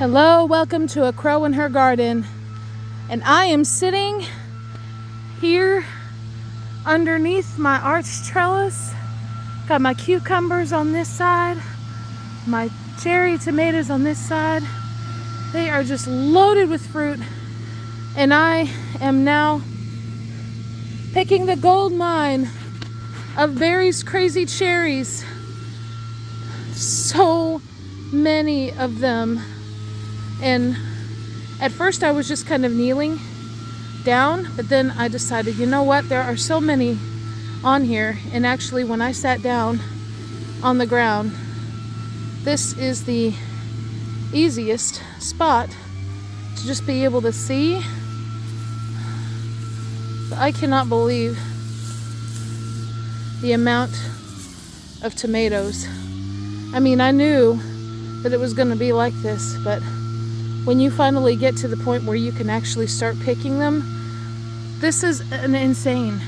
Hello, welcome to A Crow in Her Garden. And I am sitting here underneath my arch trellis. Got my cucumbers on this side, my cherry tomatoes on this side. They are just loaded with fruit. And I am now picking the gold mine of Barry's Crazy Cherries. So many of them. And at first I was just kind of kneeling down, but then I decided, you know what, there are so many on here. And actually when I sat down on the ground, this is the easiest spot to just be able to see. I cannot believe the amount of tomatoes. I mean, I knew that it was going to be like this, but when you finally get to the point where you can actually start picking them, this is an insane.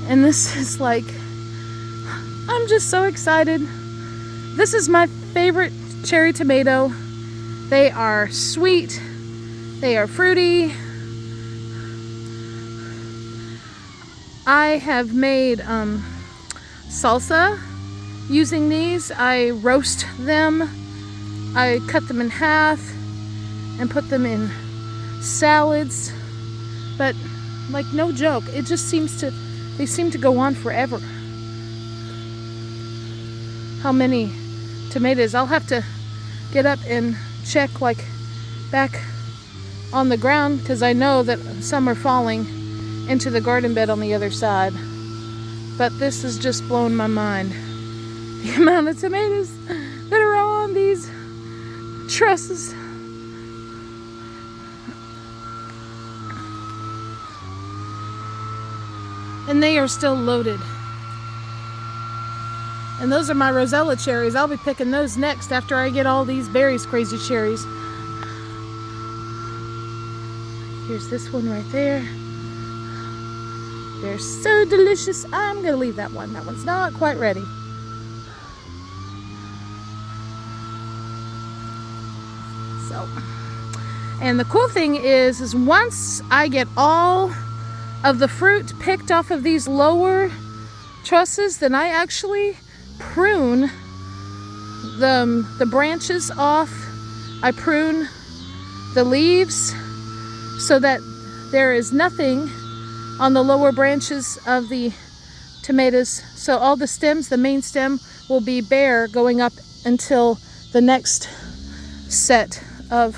And this is like, I'm just so excited. This is my favorite cherry tomato. They are sweet, they are fruity. I have made salsa using these. I roast them. I cut them in half and put them in salads, but like no joke, it just they seem to go on forever. How many tomatoes? I'll have to get up and check like back on the ground because I know that some are falling into the garden bed on the other side. But this has just blown my mind. The amount of tomatoes that are on these trusses. And they are still loaded. And those are my Rosella cherries. I'll be picking those next after I get all these Barry's Crazy Cherries. Here's this one right there. They're so delicious. I'm gonna leave that one. That one's not quite ready. So, and the cool thing is once I get all of the fruit picked off of these lower trusses, then I actually prune the branches off. I prune the leaves so that there is nothing on the lower branches of the tomatoes. So all the stems, the main stem, will be bare going up until the next set of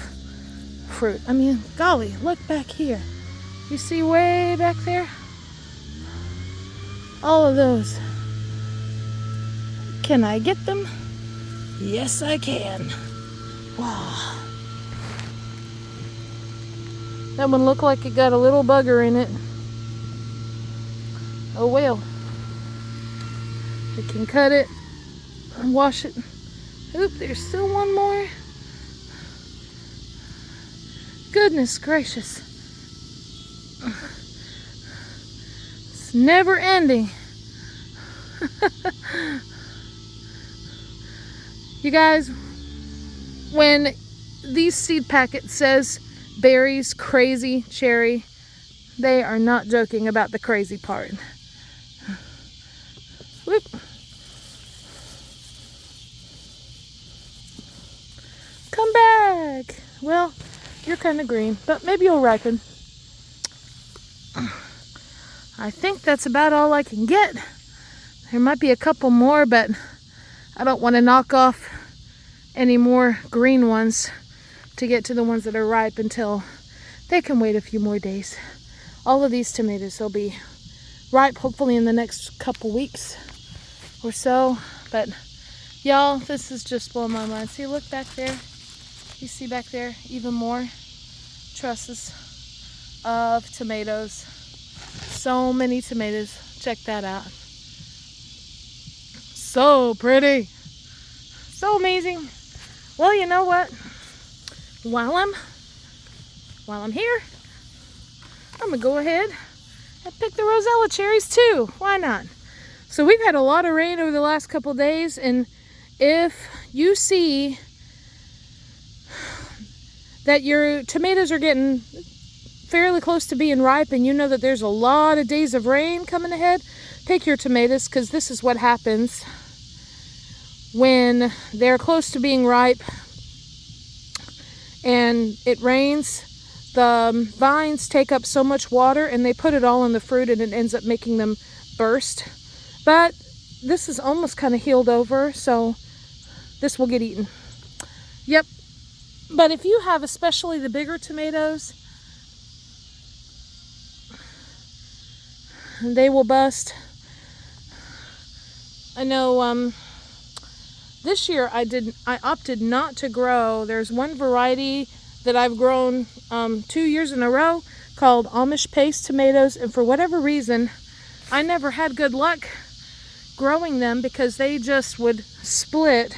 fruit. I mean, golly, look back here. You see way back there? All of those. Can I get them? Yes, I can. Wow. That one looked like it got a little bugger in it. Oh well. We can cut it and wash it. Oop, there's still one more. Goodness gracious. It's never ending. You guys, when these seed packets says Barry's Crazy Cherry, they are not joking about the crazy part. Whoop. Come back. Well, you're kind of green, but maybe you'll ripen. I think that's about all I can get. There might be a couple more, but I don't want to knock off any more green ones to get to the ones that are ripe until they can wait a few more days. All of these tomatoes will be ripe hopefully in the next couple weeks or so. But y'all, this is just blowing my mind. See, look back there. You see back there even more trusses of tomatoes. So many tomatoes. Check that out. So pretty. So amazing. Well, you know what? While I'm here, I'm gonna go ahead and pick the Rosella cherries too. Why not? So we've had a lot of rain over the last couple days, and if you see that your tomatoes are getting fairly close to being ripe and you know that there's a lot of days of rain coming ahead, pick your tomatoes, because this is what happens when they're close to being ripe and it rains. The vines take up so much water and they put it all in the fruit and it ends up making them burst. But this is almost kind of healed over, so this will get eaten. Yep. But if you have especially the bigger tomatoes, they will bust. I know this year I opted not to grow. There's one variety that I've grown 2 years in a row called Amish paste tomatoes, and for whatever reason I never had good luck growing them because they just would split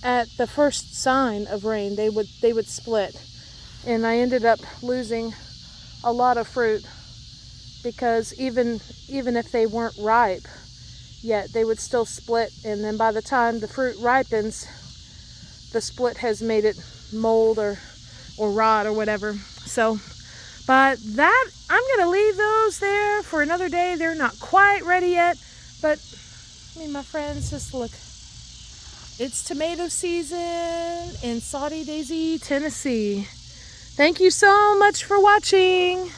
at the first sign of rain. They would split, and I ended up losing a lot of fruit because even if they weren't ripe yet, they would still split, and then by the time the fruit ripens, the split has made it mold or rot or whatever. So, but that, I'm gonna leave those there for another day. They're not quite ready yet, but I mean, my friends, just look. It's tomato season in Soddy Daisy, Tennessee. Thank you so much for watching.